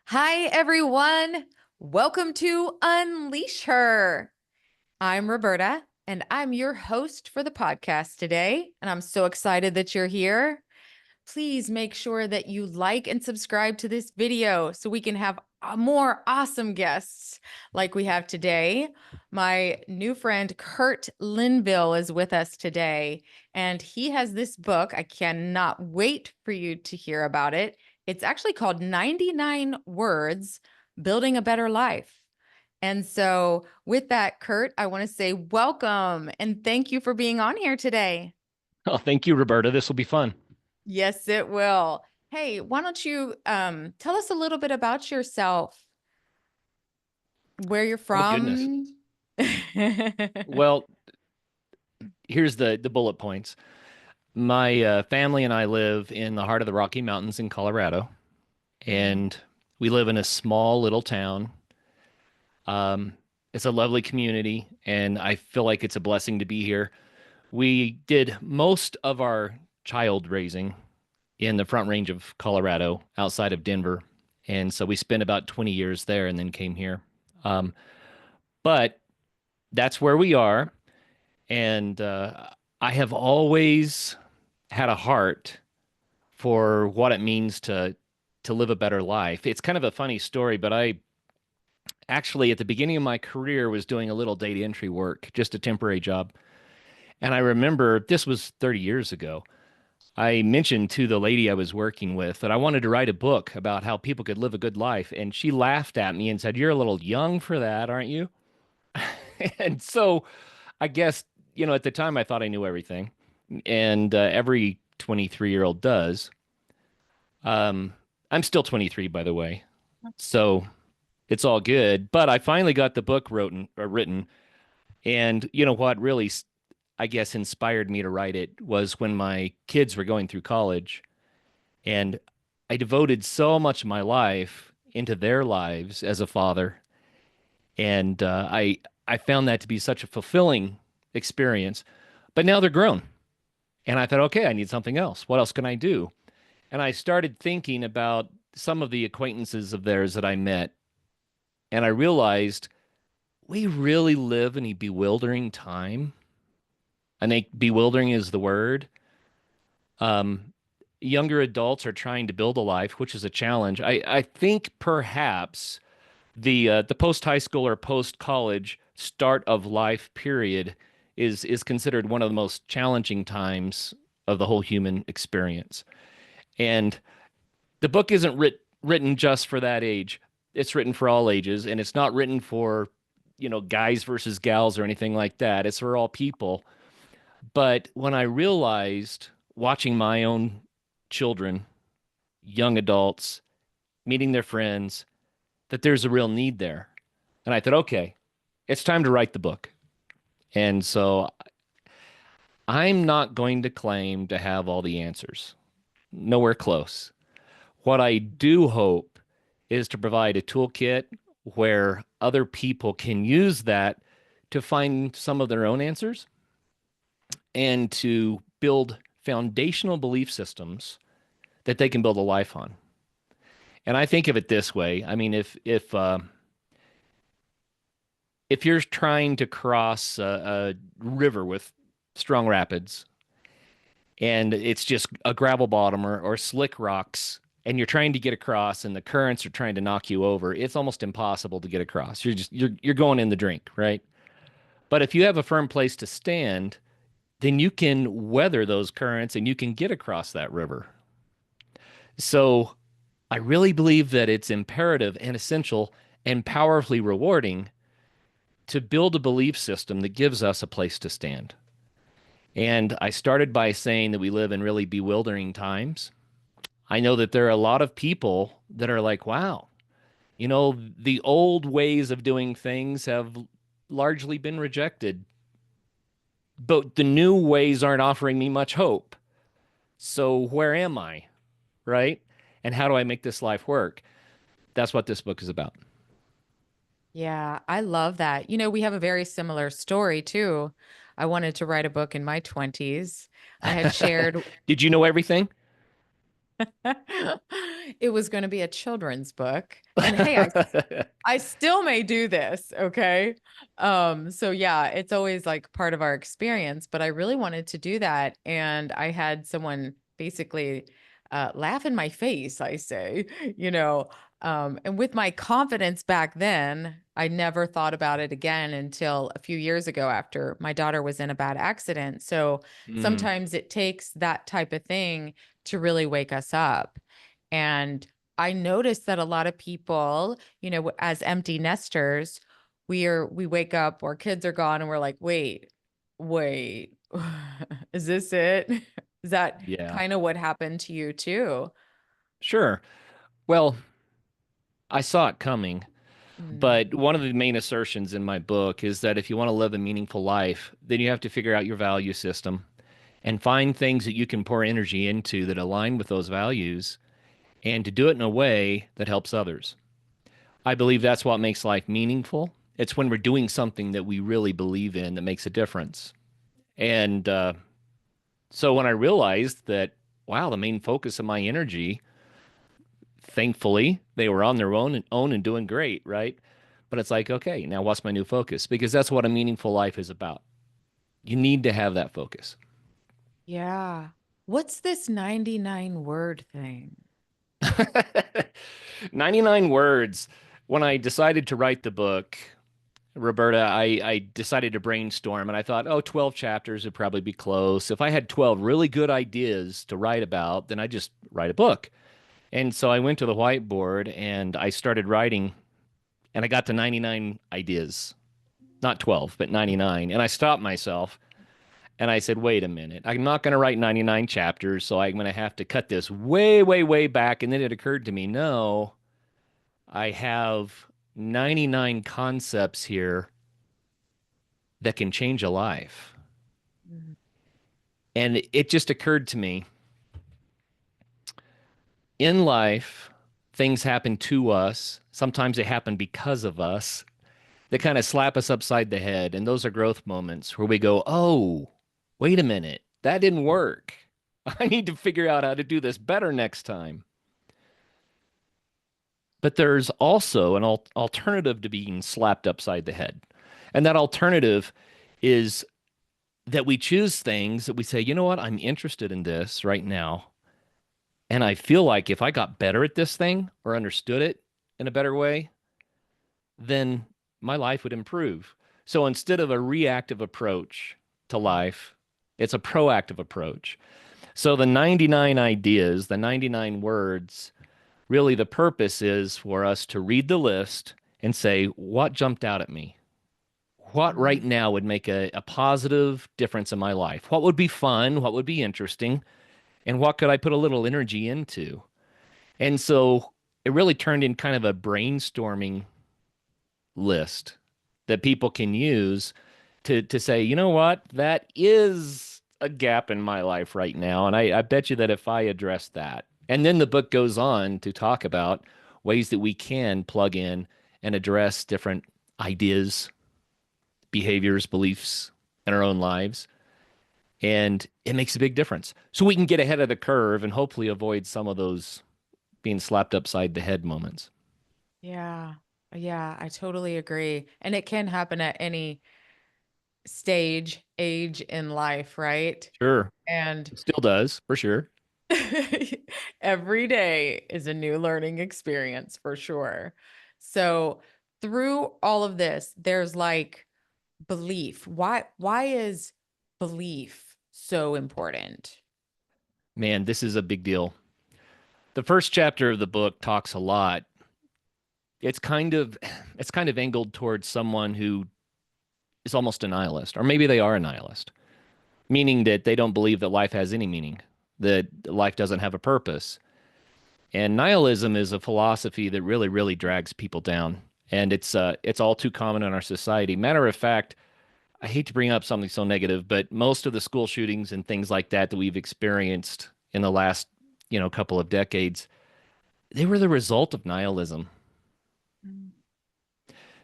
Hi, everyone. Welcome to Unleash Her. I'm Roberta, and I'm your host for the podcast today. And I'm so excited that you're here. Please make sure that you like and subscribe to this video so we can have more awesome guests like we have today. My new friend, Curt Linville, is with us today, and he has this book. I cannot wait for you to hear about it. It's actually called 99 Words Building a Better Life. And so, with that, Curt, I want to say welcome and thank you for being on here today. Oh, thank you, Roberta. This will be fun. Yes, it will. Hey, why don't you tell us a little bit about yourself, where you're Oh, goodness. from? Well, here's the bullet points. My family and I live in the heart of the Rocky Mountains in Colorado, Mhm. and we live in a small little town. Um, it's a lovely community, and I feel like it's a blessing to be here. We did most of our child raising in the Front Range of Colorado, outside of Denver, and so we spent about 20 years there, and then came here. Um, but that's where we are. And I have always had a heart for what it means to live a better life. It's kind of a funny story, but I actually at the beginning of my career was doing a little data entry work, just a temporary job. And I remember this was 30 years ago. I mentioned to the lady I was working with that I wanted to write a book about how people could live a good life, and she laughed at me and said, "You're a little young for that, aren't you?" And so I guess, at the time I thought I knew everything, and every 23-year-old does. I'm still 23, by the way, so it's all good. But I finally got the book written, and you know what really, I guess, inspired me to write it was when my kids were going through college, and I devoted so much of my life into their lives as a father, and I found that to be such a fulfilling experience. But now they're grown. And I thought, okay, I need something else. What else can I do? And I started thinking about some of the acquaintances of theirs that I met. And I realized we really live in a bewildering time. I think bewildering is the word. Um, Younger adults are trying to build a life, which is a challenge. I think perhaps the post high school or post college start of life period is considered one of the most challenging times of the whole human experience. And the book isn't written just for that age. It's written for all ages, and it's not written for, guys versus gals or anything like that. It's for all people. But when I realized watching my own children, young adults, meeting their friends, that there's a real need there. And I thought, okay, it's time to write the book. And so I'm not going to claim to have all the answers. Nowhere close. What I do hope is to provide a toolkit where other people can use that to find some of their own answers and to build foundational belief systems that they can build a life on. And I think of it this way. I mean, if you're trying to cross a river with strong rapids and it's just a gravel bottom or slick rocks, and you're trying to get across and the currents are trying to knock you over, it's almost impossible to get across. You're going in the drink, right? But if you have a firm place to stand, then you can weather those currents and you can get across that river. So I really believe that it's imperative and essential and powerfully rewarding to build a belief system that gives us a place to stand. And I started by saying that we live in really bewildering times. I know that there are a lot of people that are like, wow, the old ways of doing things have largely been rejected, but the new ways aren't offering me much hope. So where am I? Right? And how do I make this life work? That's what this book is about. Yeah, I love that. We have a very similar story too. I wanted to write a book in my 20s. I had shared Did you know everything? It was going to be a children's book. And hey, I still may do this, okay? So yeah, it's always like part of our experience, but I really wanted to do that. And I had someone basically laugh in my face, I say, you know, and with my confidence back then, I never thought about it again until a few years ago after my daughter was in a bad accident. So Mm, sometimes it takes that type of thing to really wake us up. And I noticed that a lot of people, as empty nesters, we wake up, our kids are gone, and we're like, wait, is this it? Is that yeah, kind of what happened to you too? sure. Well, I saw it coming, Mm, but one of the main assertions in my book is that if you want to live a meaningful life, then you have to figure out your value system and find things that you can pour energy into that align with those values and to do it in a way that helps others. I believe that's what makes life meaningful. It's when we're doing something that we really believe in that makes a difference. And so when I realized that, wow, the main focus of my energy, thankfully, they were on their own and doing great, right? But it's like, okay, now what's my new focus? Because that's what a meaningful life is about. You need to have that focus. yeah. What's this 99 word thing? 99 words. When I decided to write the book, Roberta, I decided to brainstorm and I thought, oh, 12 chapters would probably be close. If I had 12 really good ideas to write about, then I just write a book. And so I went to the whiteboard and I started writing and I got to 99 ideas, not 12, but 99. And I stopped myself and I said, wait a minute, I'm not going to write 99 chapters. So I'm going to have to cut this way, way, way back. And then it occurred to me, no, I have 99 concepts here that can change a life. Mhm. And it just occurred to me in life, things happen to us. Sometimes they happen because of us. They kind of slap us upside the head. And those are growth moments where we go, oh, wait a minute, that didn't work. I need to figure out how to do this better next time. But there's also an alternative to being slapped upside the head. And that alternative is that we choose things that we say, you know what, I'm interested in this right now. And I feel like if I got better at this thing or understood it in a better way, then my life would improve. So instead of a reactive approach to life, it's a proactive approach. So the 99 ideas, the 99 words, really the purpose is for us to read the list and say, what jumped out at me? What right Mhm. now would make a positive difference in my life? What would be fun? What would be interesting? And what could I put a little energy into? And so it really turned in kind of a brainstorming list that people can use to say, you know what, that is a gap in my life right now. And I bet you that if I address that, and then the book goes on to talk about ways that we can plug in and address different ideas, behaviors, beliefs in our own lives. And it makes a big difference. So we can get ahead of the curve and hopefully avoid some of those being slapped upside the head moments. Yeah. Yeah, I totally agree. And it can happen at any age in life, right? Sure. And It still does, for sure. every day is a new learning experience for sure. So, through all of this, there's like belief. Why is belief so important? Man, this is a big deal. The first chapter of the book talks a lot. It's kind of it's kind of angled towards someone who is almost a nihilist, or maybe they are a nihilist, meaning that they don't believe that life has any meaning, that life doesn't have a purpose. And nihilism is a philosophy that really, really drags people down. And it's all too common in our society. Matter of fact, I hate to bring up something so negative, but most of the school shootings and things like that that we've experienced in the last, couple of decades, they were the result of nihilism. Mm.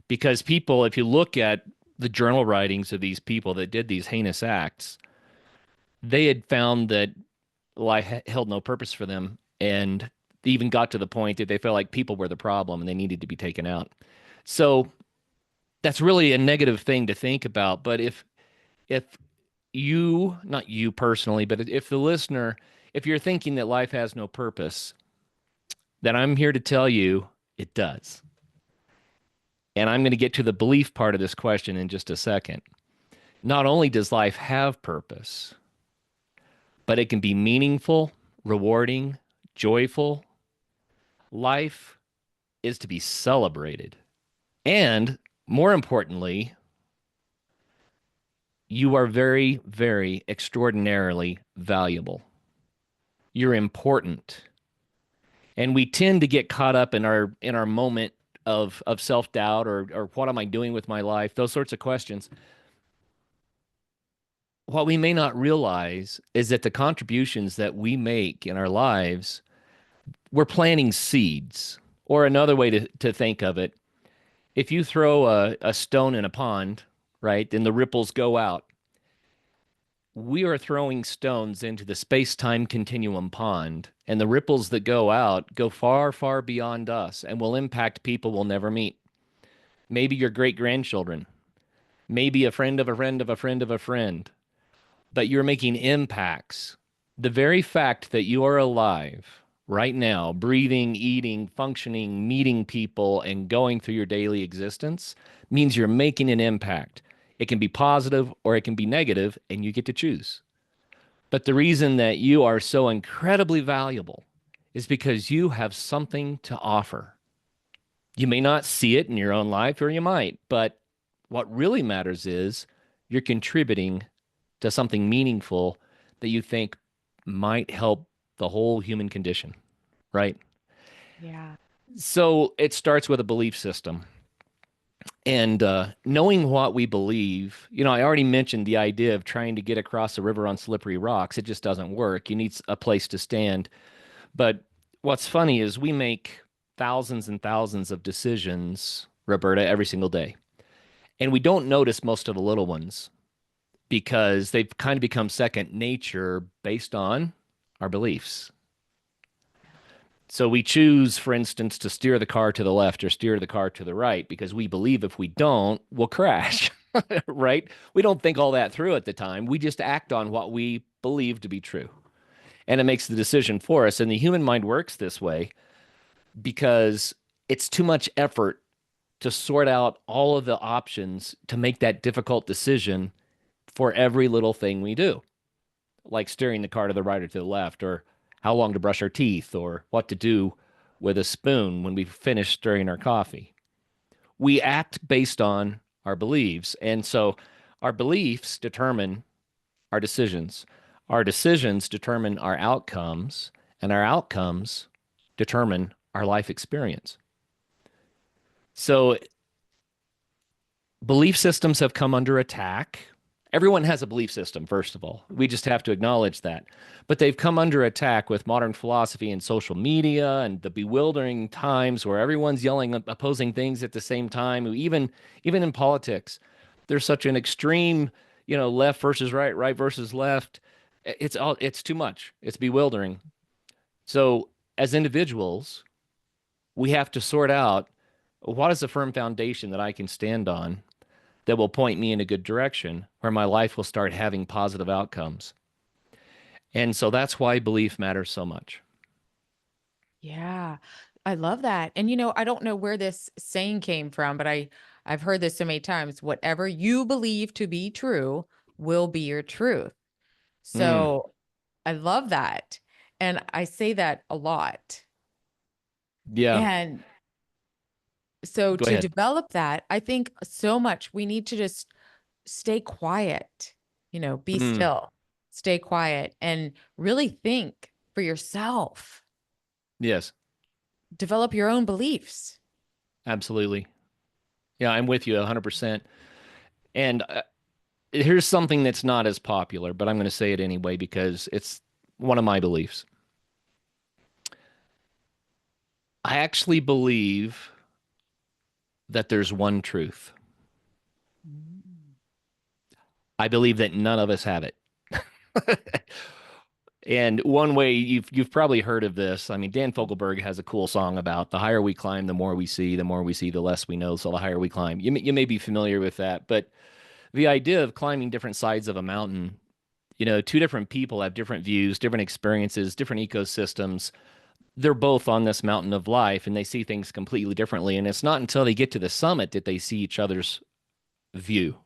Because people, if you look at the journal writings of these people that did these heinous acts, they had found that life held no purpose for them. And even got to the point that they felt like people were the problem and they needed to be taken out. So that's really a negative thing to think about. But if you, not you personally, but if the listener, if you're thinking that life has no purpose, then I'm here to tell you it does. And I'm going to get to the belief part of this question in just a second. Not only does life have purpose, but it can be meaningful, rewarding, joyful. Life is to be celebrated. And more importantly, you are very, very extraordinarily valuable. You're important. And we tend to get caught up in our moment of self-doubt or what am I doing with my life? Those sorts of questions. What we may not realize is that the contributions that we make in our lives, we're planting seeds. Or another way to think of it, if you throw a stone in a pond, right, and the ripples go out, we are throwing stones into the space-time continuum pond, and the ripples that go out go far, far beyond us and will impact people we'll never meet. Maybe your great-grandchildren, maybe a friend of a friend of a friend of a friend, but you're making impacts. The very fact that you are alive right now, breathing, eating, functioning, meeting people, and going through your daily existence means you're making an impact. It can be positive or it can be negative, and you get to choose. But the reason that you are so incredibly valuable is because you have something to offer. You may not see it in your own life, or you might, but what really matters is you're contributing to something meaningful that you think might help the whole human condition, right? Yeah. So it starts with a belief system. And knowing what we believe, I already mentioned the idea of trying to get across a river on slippery rocks. It just doesn't work. You need a place to stand. But what's funny is we make thousands and thousands of decisions, Roberta, every single day. And we don't notice most of the little ones because they've kind of become second nature based on our beliefs. So we choose, for instance, to steer the car to the left or steer the car to the right because we believe if we don't, we'll crash, right? We don't think all that through at the time. We just act on what we believe to be true. And it makes the decision for us. And the human mind works this way because it's too much effort to sort out all of the options to make that difficult decision for every little thing we do, like steering the car to the right or to the left, or how long to brush our teeth, or what to do with a spoon when we finish stirring our coffee. We act based on our beliefs. And so our beliefs determine our decisions. Our decisions determine our outcomes, and our outcomes determine our life experience. So belief systems have come under attack. Everyone has a belief system, first of all. We just have to acknowledge that. But they've come under attack with modern philosophy and social media and the bewildering times where everyone's yelling opposing things at the same time. Even in politics, there's such an extreme, left versus right, right versus left. It's too much. It's bewildering. So as individuals, we have to sort out what is a firm foundation that I can stand on that will point me in a good direction where my life will start having positive outcomes. And so that's why belief matters so much. Yeah. I love that. And I don't know where this saying came from, but I've heard this so many times. Whatever you believe to be true will be your truth. Mm, So I love that. And I say that a lot. yeah, And so go to ahead. develop that, I think so much we need to just stay quiet, be Mm, still, stay quiet and really think for yourself. yes, Develop your own beliefs. absolutely. Yeah, I'm with you 100%. And here's something that's not as popular, but I'm going to say it anyway because it's one of my beliefs. I actually believe that there's one truth. Mm. I believe that none of us have it. And one way you've probably heard of this. I mean, Dan Fogelberg has a cool song about the higher we climb, the more we see, the less we know. So the higher we climb, you may be familiar with that. But the idea of climbing different sides of a mountain, two different people have different views, different experiences, different ecosystems. They're both on this mountain of life and they see things completely differently. And it's not until they get to the summit that they see each other's view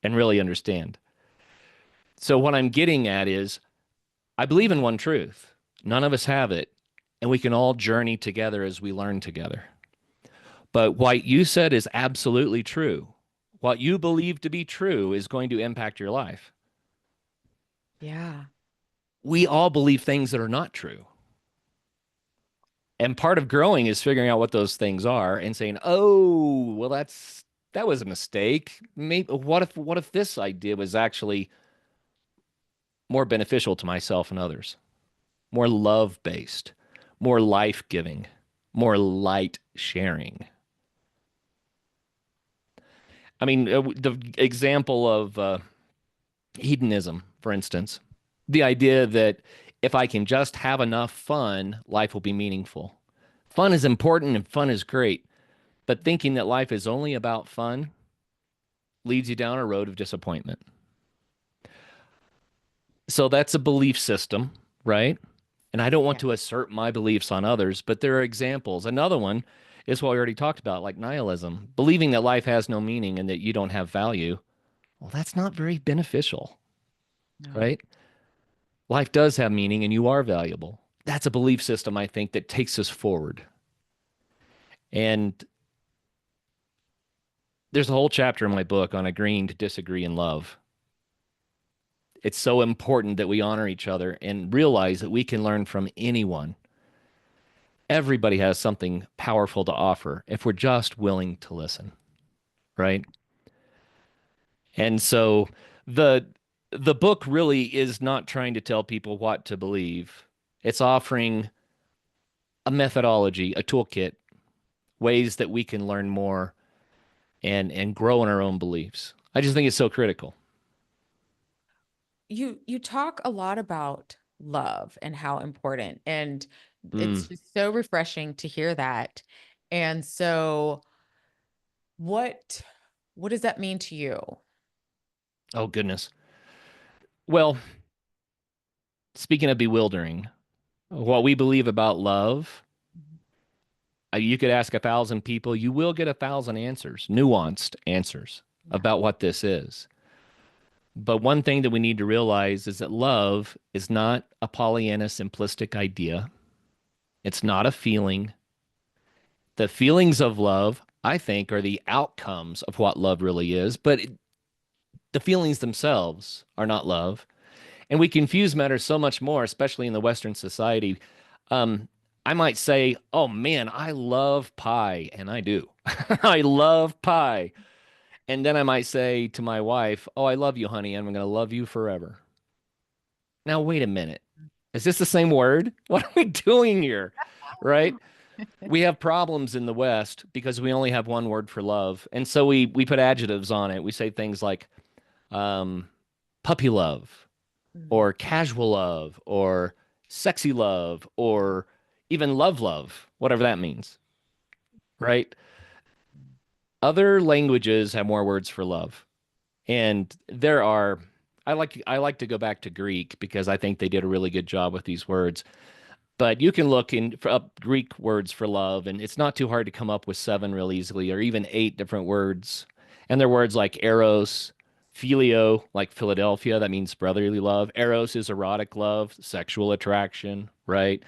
and really understand. So what I'm getting at is I believe in one truth. None of us have it, and we can all journey together as we learn together. But what you said is absolutely true. What you believe to be true is going to impact your life. Yeah. We all believe things that are not true. And part of growing is figuring out what those things are and saying, "Oh, well that was a mistake. Maybe what if this idea was actually more beneficial to myself and others, more love-based, more life-giving, more light sharing." I mean, the example of hedonism, for instance, the idea that if I can just have enough fun, life will be meaningful. Fun is important and fun is great, but thinking that life is only about fun leads you down a road of disappointment. So that's a belief system, right? And I don't want Yeah. to assert my beliefs on others, but there are examples. Another one is what we already talked about, like nihilism, believing that life has no meaning and that you don't have value. Well, that's not very beneficial, No. right? Life does have meaning and you are valuable. That's a belief system, I think, that takes us forward. And there's a whole chapter in my book on agreeing to disagree in love. It's so important that we honor each other and realize that we can learn from anyone. Everybody has something powerful to offer if we're just willing to listen, right? And so the the book really is not trying to tell people what to believe. It's offering a methodology, a toolkit, ways that we can learn more and grow in our own beliefs. I just think it's so critical. You talk a lot about love and how important, and Mm. it's just so refreshing to hear that. And so what what does that mean to you? Oh goodness. Well, speaking of bewildering, what we believe about love, you could ask 1,000 people, you will get 1,000 answers, nuanced answers Yeah. about what this is. But one thing that we need to realize is that love is not a Pollyanna simplistic idea. It's not a feeling. The feelings of love, I think, are the outcomes of what love really is, but the feelings themselves are not love. And we confuse matters so much more, especially in the Western society. Um, I might say, "Oh man, I love pie," and I do. I love pie. And then I might say to my wife, "Oh, I love you, honey, and I'm going to love you forever." Now, wait a minute. Is this the same word? What are we doing here? Right? We have problems in the West because we only have one word for love. And so we put adjectives on it. We say things like um, puppy love Mhm. or casual love or sexy love or even love, whatever that means. Right? Other languages have more words for love. And there are I like to go back to Greek because I think they did a really good job with these words. But you can look up Greek words for love, and it's not too hard to come up with seven real easily, or even eight different words. And they're words like eros, phileo, like Philadelphia, that means brotherly love. Eros is erotic love, sexual attraction, right?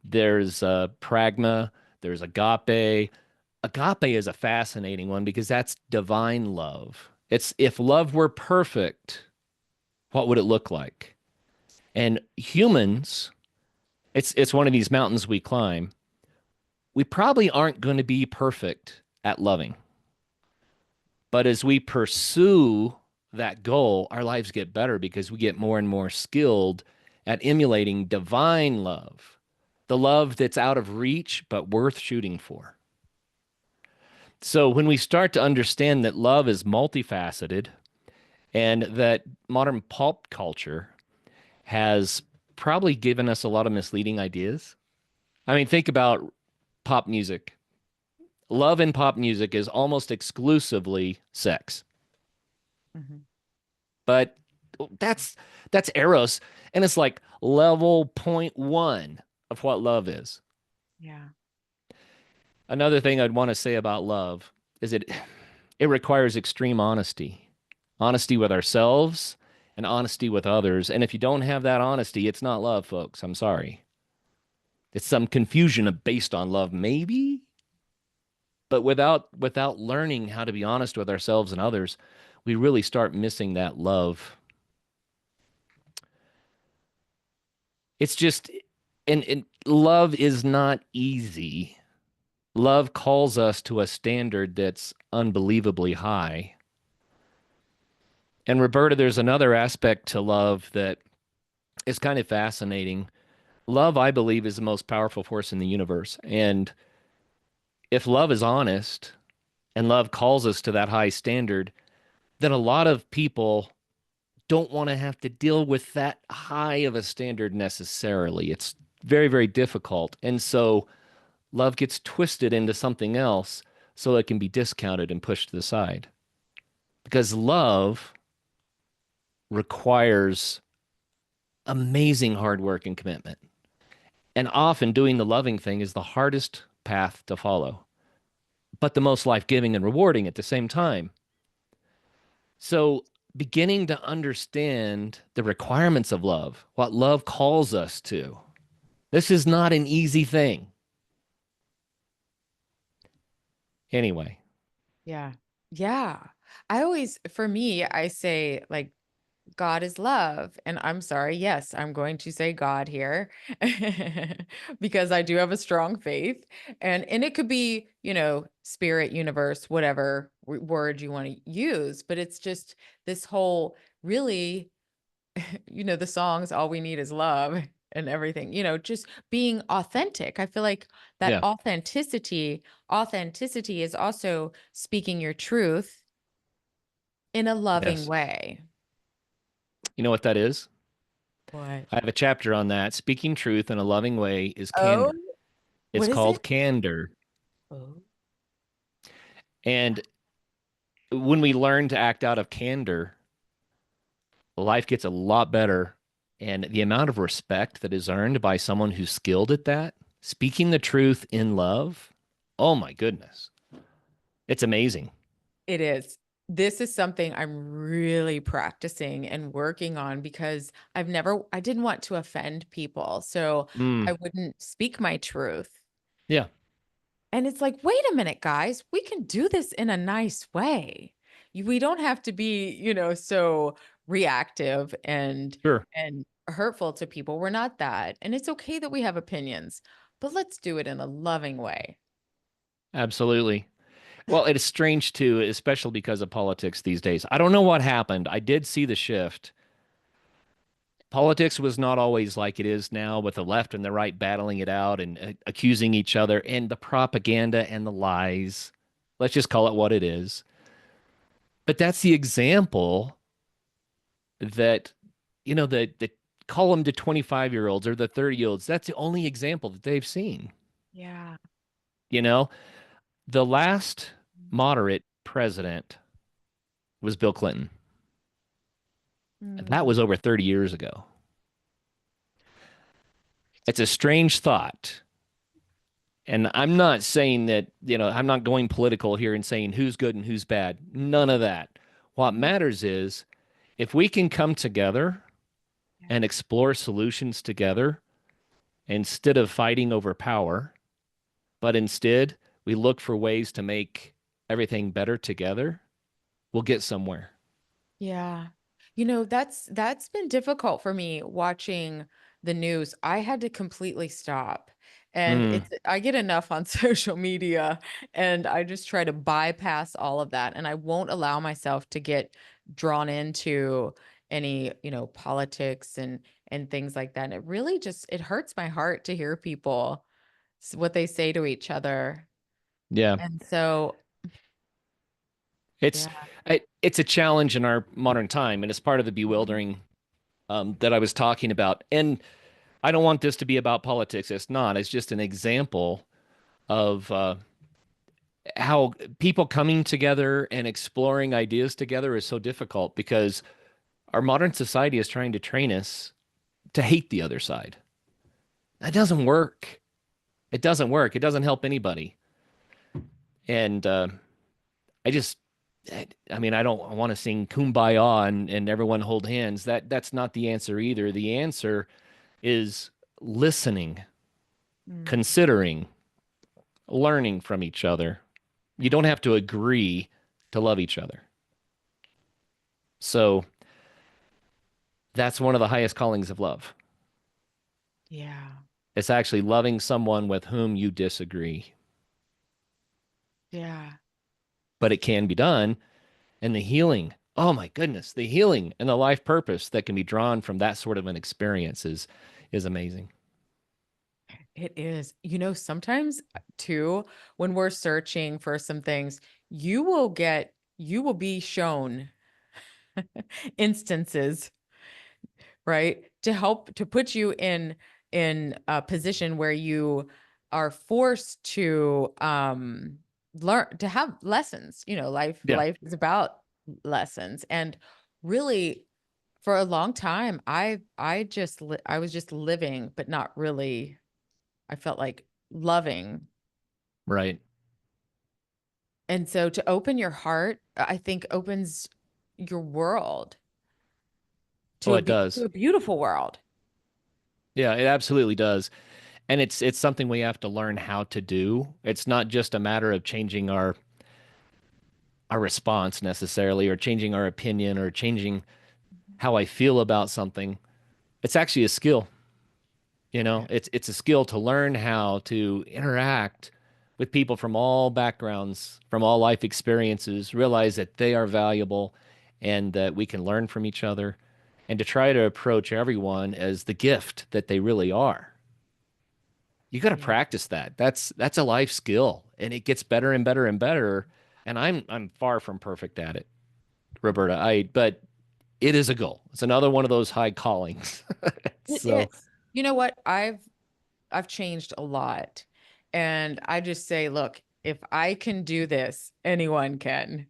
There's pragma, there's agape. Agape is a fascinating one because that's divine love. It's if love were perfect, what would it look like? And humans, it's one of these mountains we climb. We probably aren't going to be perfect at loving. But as we pursue that goal, our lives get better because we get more and more skilled at emulating divine love, the love that's out of reach but worth shooting for. So when we start to understand that love is multifaceted and that modern pulp culture has probably given us a lot of misleading ideas. I mean, think about pop music. Love in pop music is almost exclusively sex. Mhm. But that's that's Eros, and it's like level point one of what love is. Yeah. Another thing I'd want to say about love is it requires extreme honesty. Honesty with ourselves and honesty with others. And if you don't have that honesty, it's not love, folks. I'm sorry. It's some confusion based on love, maybe, but without learning how to be honest with ourselves and others, we really start missing that love. It's just and love is not easy. Love calls us to a standard that's unbelievably high. And Roberta, there's another aspect to love that is kind of fascinating. Love, I believe, is the most powerful force in the universe. And if love is honest and love calls us to that high standard, then a lot of people don't want to have to deal with that high of a standard necessarily. It's very, very difficult. And so love gets twisted into something else so it can be discounted and pushed to the side. Because love requires amazing hard work and commitment. And often doing the loving thing is the hardest path to follow, but the most life giving and rewarding at the same time. So, beginning to understand the requirements of love, what love calls us to, this is not an easy thing. Anyway, Yeah. Yeah. I always, for me, I say like God is love. And I'm sorry. Yes, I'm going to say God here because I do have a strong faith. And it could be, spirit, universe, whatever word you want to use, but it's just this whole really, the songs, all we need is love and everything, just being authentic. I feel like that yeah, authenticity is also speaking your truth in a loving yes. way. You know what that is? What? I have a chapter on that. Speaking truth in a loving way is Oh, candor. It's what is it? called candor. Oh, And when we learn to act out of candor, life gets a lot better. And the amount of respect that is earned by someone who's skilled at that, speaking the truth in love, oh my goodness, it's amazing. it is. This is something I'm really practicing and working on because I didn't want to offend people. So I Mm, wouldn't speak my truth. yeah, And it's like, wait a minute, guys, we can do this in a nice way. We don't have to be, so reactive sure. and hurtful to people. We're not that. And it's okay that we have opinions, but let's do it in a loving way. Absolutely. Well, it is strange too, especially because of politics these days. I don't know what happened. I did see the shift. Politics was not always like it is now with the left and the right battling it out and accusing each other and the propaganda and the lies. Let's just call it what it is. But that's the example that, the call them to 25-year-olds or the 30-year-olds. That's the only example that they've seen. Yeah. You know, the last moderate president was Bill Clinton. That Mm, was over 30 years ago. It's a strange thought. And I'm not saying that, I'm not going political here and saying who's good and who's bad. None of that. What mhm. matters is if we can come together Yeah. and explore solutions together instead of fighting over power, but instead we look for ways to make everything better together, we'll get somewhere. Yeah. That's been difficult for me watching the news. I had to completely stop. And Mm, I get enough on social media and I just try to bypass all of that and I won't allow myself to get drawn into any, politics and things like that. And it really just it hurts my heart to hear people what they say to each other. yeah. And so, It's yeah. it's a challenge in our modern time, and it's part of the bewildering that I was talking about. And I don't want this to be about politics. It's not. It's just an example of how people coming together and exploring ideas together is so difficult because our modern society is trying to train us to hate the other side. That doesn't work. It doesn't work. It doesn't help anybody. And I just, I mean, I don't want to sing Kumbaya and everyone hold hands. That's not the answer either. The answer is listening, Mm. considering, learning from each other. You Yeah. don't have to agree to love each other. So that's one of the highest callings of love. Yeah. It's actually loving someone with whom you disagree, Yeah. but it can be done. And the healing, oh my goodness, the healing and the life purpose that can be drawn from that sort of an experience is amazing. It is. Sometimes too, when we're searching for some things, you will be shown instances, right? To help to put you in a position where you are forced to learn to have lessons. Life Yeah, life is about lessons. And really for a long time, I was just living, but not really. I felt like loving. right. And so to open your heart, I think opens your world Oh, to it to does. a beautiful world. Yeah, it absolutely does. And it's something we have to learn how to do. It's not just a matter of changing our response necessarily or changing our opinion or changing how I feel about something. It's actually a skill. Yeah. It's a skill to learn how to interact with people from all backgrounds, from all life experiences, realize that they are valuable and that we can learn from each other, and to try to approach everyone as the gift that they really are. You got to Yeah. practice that. That's a life skill, and it gets better and better and better. And I'm far from perfect at it, Roberta. But it is a goal. It's another one of those high callings. It So, is. You know what? I've changed a lot. And I just say, look, if I can do this, anyone can.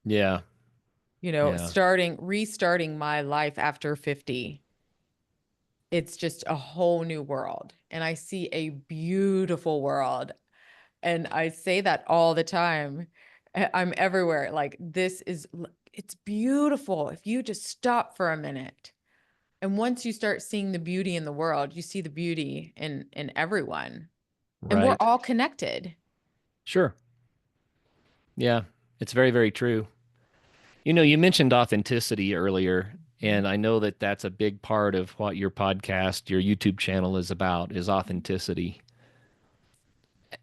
yeah, yeah. Restarting my life after 50. It's just a whole new world. And I see a beautiful world. And I say that all the time. I'm everywhere. Like it's beautiful if you just stop for a minute. And once you start seeing the beauty in the world, you see the beauty in everyone. And we're Right. all connected. Sure. Yeah, it's very, very true. You mentioned authenticity earlier, and I know that that's a big part of what your podcast, your YouTube channel is about, is authenticity.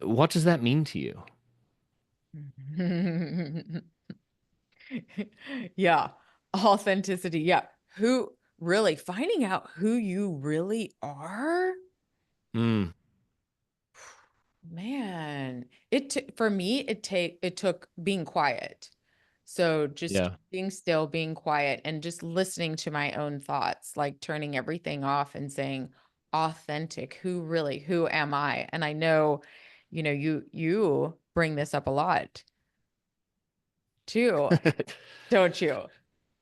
What does that mean to you? Yeah. Authenticity. Yeah. Who really finding out who you really are? Mm, Man, for me, it took being quiet. So just yeah, being still, being quiet, and just listening to my own thoughts, like turning everything off and saying, authentic, who am I? And I know, you bring this up a lot too, don't you?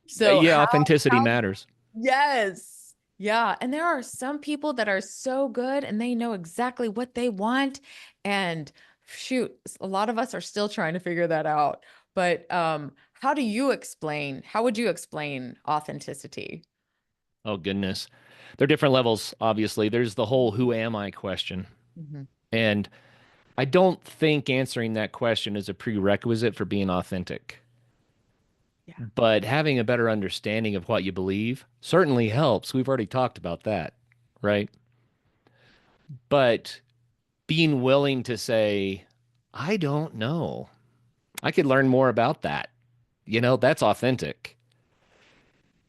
So yeah. how Authenticity how matters. yes. Yeah. And there are some people that are so good and they know exactly what they want. And shoot, a lot of us are still trying to figure that out. But how would you explain authenticity? Oh goodness, there are different levels. Obviously, there's the whole "Who am I?" question, Mhm. and I don't think answering that question is a prerequisite for being authentic. Yeah. But having a better understanding of what you believe certainly helps. We've already talked about that, right? But being willing to say, I don't know. I could learn more about that. That's authentic.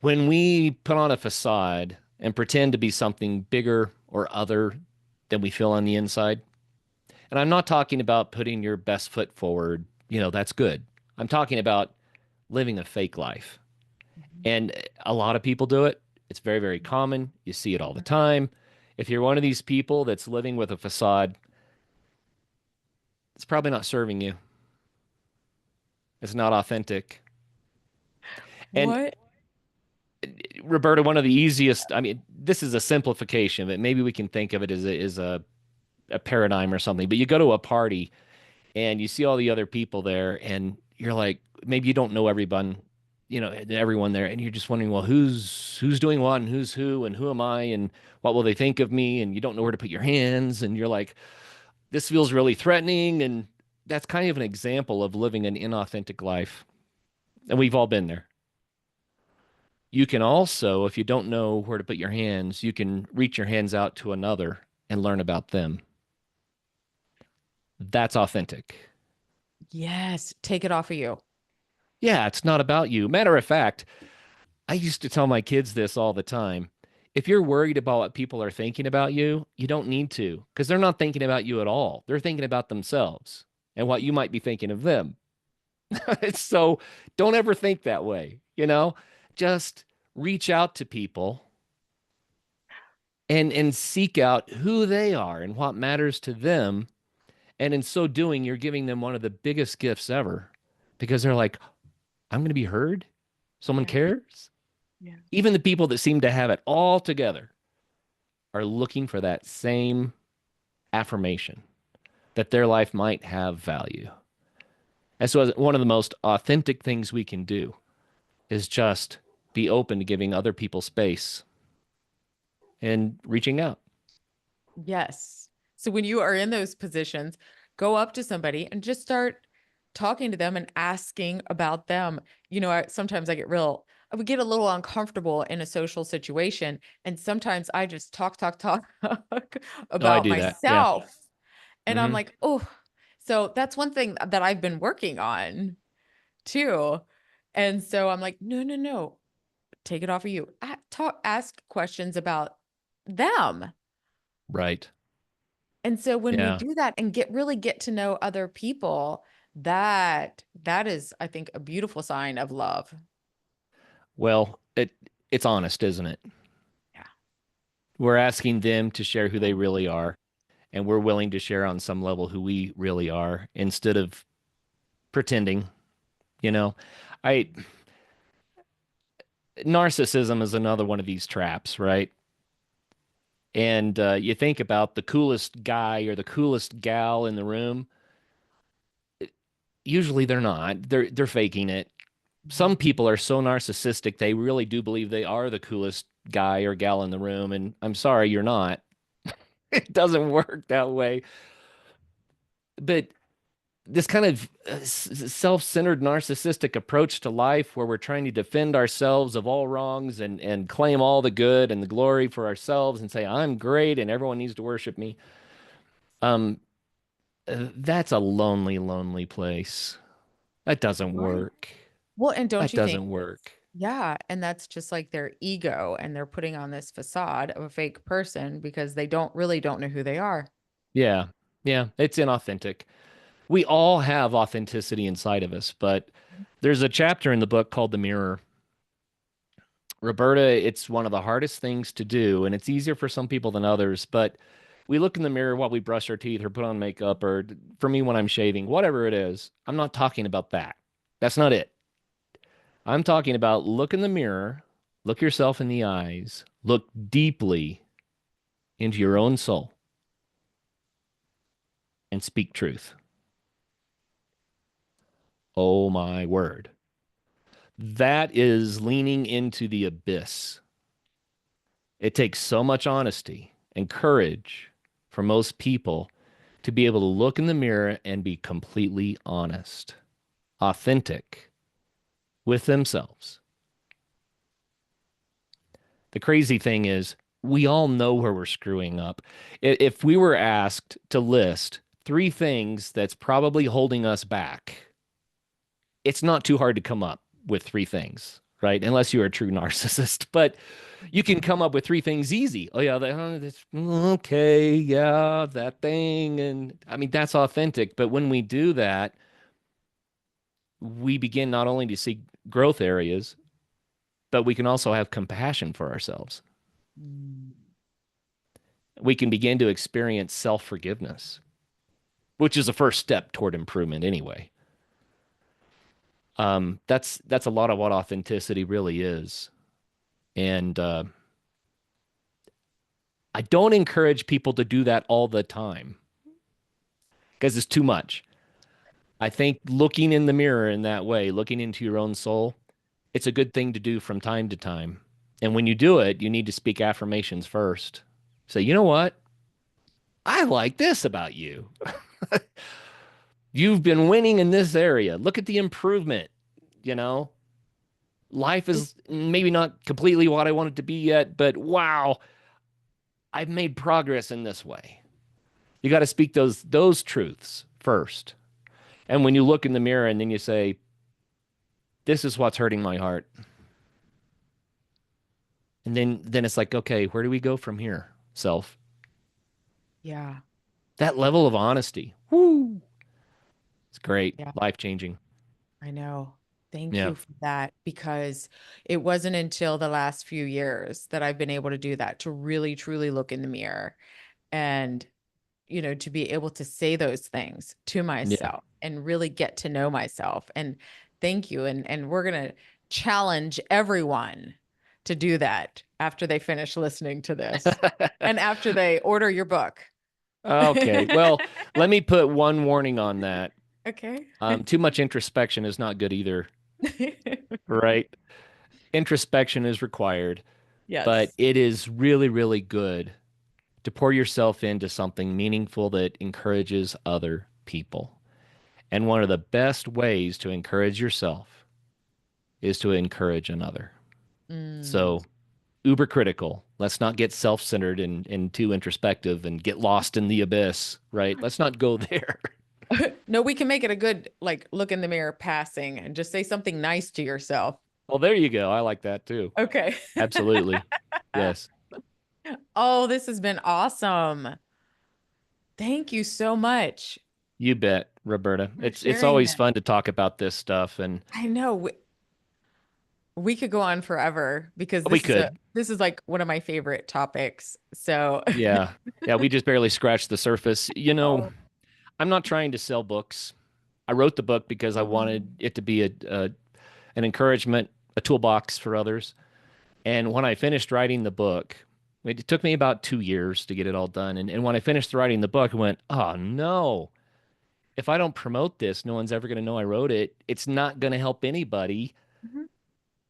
When we put on a facade and pretend to be something bigger or other than we feel on the inside, and I'm not talking about putting your best foot forward, that's good. I'm talking about living a fake life. Mhm. And a lot of people do it. It's very, very common. You see it all the Mhm. time. If you're one of these people that's living with a facade, it's probably not serving you. It's not authentic. And What? Roberta, one of the easiest, I mean, this is a simplification, but maybe we can think of it as a paradigm or something. But you go to a party and you see all the other people there, and you're like, maybe you don't know everyone, everyone there, and you're just wondering, well, who's doing what and who's who and who am I and what will they think of me? And you don't know where to put your hands, and you're like, this feels really threatening. And that's kind of an example of living an inauthentic life. And we've all been there. You can also, if you don't know where to put your hands, you can reach your hands out to another and learn about them. That's authentic. Yes. Take it off of you. Yeah, it's not about you. Matter of fact, I used to tell my kids this all the time. If you're worried about what people are thinking about you, you don't need to, because they're not thinking about you at all. They're thinking about themselves and what you might be thinking of them. So don't ever think that way. Just reach out to people and seek out who they are and what matters to them. And in so doing, you're giving them one of the biggest gifts ever because they're like, I'm going to be heard. Someone Yeah. cares. Yeah. Even the people that seem to have it all together are looking for that same affirmation that their life might have value. And so, one of the most authentic things we can do is just be open to giving other people space and reaching out. Yes. So when you are in those positions, go up to somebody and just start talking to them and asking about them. Sometimes I would get a little uncomfortable in a social situation. And sometimes I just talk Oh, I about do that. Yeah. myself. And I'm Hmm. like, oh, so that's one thing that I've been working on too. And so I'm like, no, no, no, take it off of you. Ask questions about them. Right. And so when we Yeah. do that and really get to know other people, that is, I think, a beautiful sign of love. Well, it's honest, isn't it? Yeah. We're asking them to share who they really are, and we're willing to share on some level who we really are instead of pretending, you know. I Narcissism is another one of these traps, right? And you think about the coolest guy or the coolest gal in the room. Usually they're not. They're faking it. Some people are so narcissistic they really do believe they are the coolest guy or gal in the room, and I'm sorry, you're not. It doesn't work that way. But this kind of self-centered narcissistic approach to life where we're trying to defend ourselves of all wrongs and claim all the good and the glory for ourselves and say I'm great and everyone needs to worship me. Um that's a lonely, lonely place. That doesn't Right. work. Well, and don't That you think, doesn't work. yeah, and that's just like their ego and they're putting on this facade of a fake person because they don't know who they are. Yeah. Yeah, it's inauthentic. We all have authenticity inside of us, but there's a chapter in the book called The Mirror. Roberta, it's one of the hardest things to do, and it's easier for some people than others. But we look in the mirror while we brush our teeth or put on makeup, or for me, when I'm shaving, whatever it is, I'm not talking about that. That's not it. I'm talking about look in the mirror, look yourself in the eyes, look deeply into your own soul, and speak truth. Oh my word. That is leaning into the abyss. It takes so much honesty and courage for most people to be able to look in the mirror and be completely honest, authentic with themselves. The crazy thing is, we all know where we're screwing up. If we were asked to list three things that's probably holding us back, it's not too hard to come up with three things, right? Unless you're a true narcissist. But you can come up with three things easy. Oh yeah, that's okay, yeah, that thing, and I mean that's authentic. But when we do that, we begin not only to see growth areas, but we can also have compassion for ourselves. Mm. we can begin to experience self-forgiveness, which is a first step toward improvement anyway. That's a lot of what authenticity really is. And I don't encourage people to do that all the time because it's too much. I think looking in the mirror in that way, looking into your own soul, it's a good thing to do from time to time. And when you do it, you need to speak affirmations first. Say, you know what? I like this about you. You've been winning in this area. Look at the improvement. You know, life is maybe not completely what I want it to be yet, but wow, I've made progress in this way. You got to speak those truths first. And when you look in the mirror and then you say, this is what's hurting my heart. And then it's like, okay, where do we go from here, self? Yeah. That level of honesty. Woo. It's great. Yeah. Life-changing. I know. Thank Yeah. you for that, because it wasn't until the last few years that I've been able to do that, to really, truly look in the mirror and, to be able to say those things to Yeah. myself and really get to know myself. And thank you. And we're going to challenge everyone to do that after they finish listening to this and after they order your book. Okay. Well, let me put one warning on that. Okay. Too much introspection is not good either, right? Introspection is required, but Yes. it is really, really good to pour yourself into something meaningful that encourages other people. And one of the best ways to encourage yourself is to encourage another. Mm. So, uber critical. Let's not get self-centered and too introspective and get lost in the abyss, right? Let's not go there. No, we can make it a good, like, look in the mirror passing and just say something nice to yourself. Well, there you go. I like that too. Okay. Absolutely. Yes. Oh, this has been awesome. Thank you so much You bet, Roberta. for It's sharing always that. fun to talk about this stuff, and I know we could go on forever, because we could. this is like one of my favorite topics. So, Yeah. Yeah, we just barely scratched the surface. You know, oh, I'm not trying to sell books. I wrote the book because I wanted it to be an encouragement, a toolbox for others. And when I finished writing the book, it took me about 2 years to get it all done. And when I finished writing the book, I went, oh no, if I don't promote this, no one's ever going to know I wrote it. It's not going to help anybody. mhm.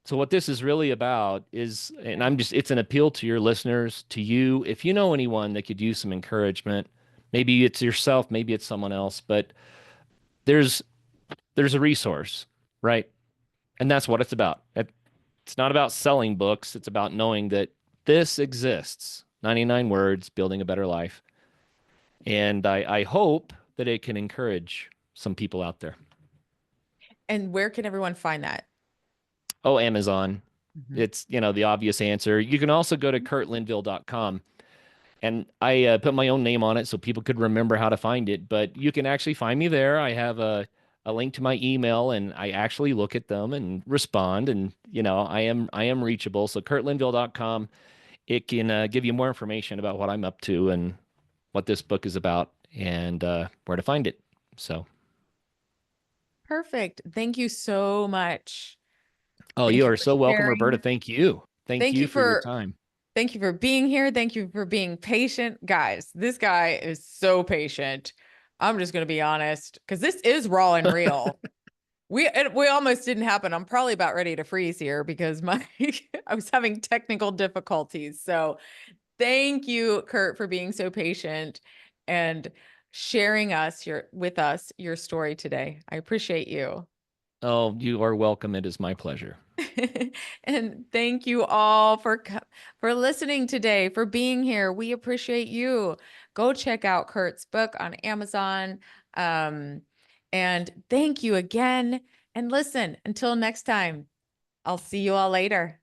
So what this is really about is, and Yeah. it's an appeal to your listeners, to you. If you know anyone that could use some encouragement, maybe it's yourself, maybe it's someone else, but there's there's a resource, right? And that's what it's about. It's not about selling books. It's about knowing that this exists. 99 words, building a better life. And I hope that it can encourage some people out there. And where can everyone find that? Oh, Amazon. Mhm. It's, the obvious answer. You can also go to curtlinville.com. And I put my own name on it so people could remember how to find it. But you can actually find me there. I have a link to my email, and I actually look at them and respond. And I am reachable. So curtlinville.com. It can give you more information about what I'm up to and what this book is about and where to find it. So, Perfect. Thank you so much. oh, Thank you you are for so welcome, Roberta. sharing. Thank you. Thank Thank you you for your for time. Thank you for being here. Thank you for being patient. Guys, this guy is so patient. I'm just going to be honest, because this is raw and real. We almost didn't happen. I'm probably about ready to freeze here because I was having technical difficulties. So thank you, Curt, for being so patient and sharing with us your story today. I appreciate you. Oh, you are welcome. It is my pleasure. And thank you all for listening today, for being here. We appreciate you. Go check out Curt's book on Amazon. Um, and thank you again. And listen, until next time, I'll see you all later.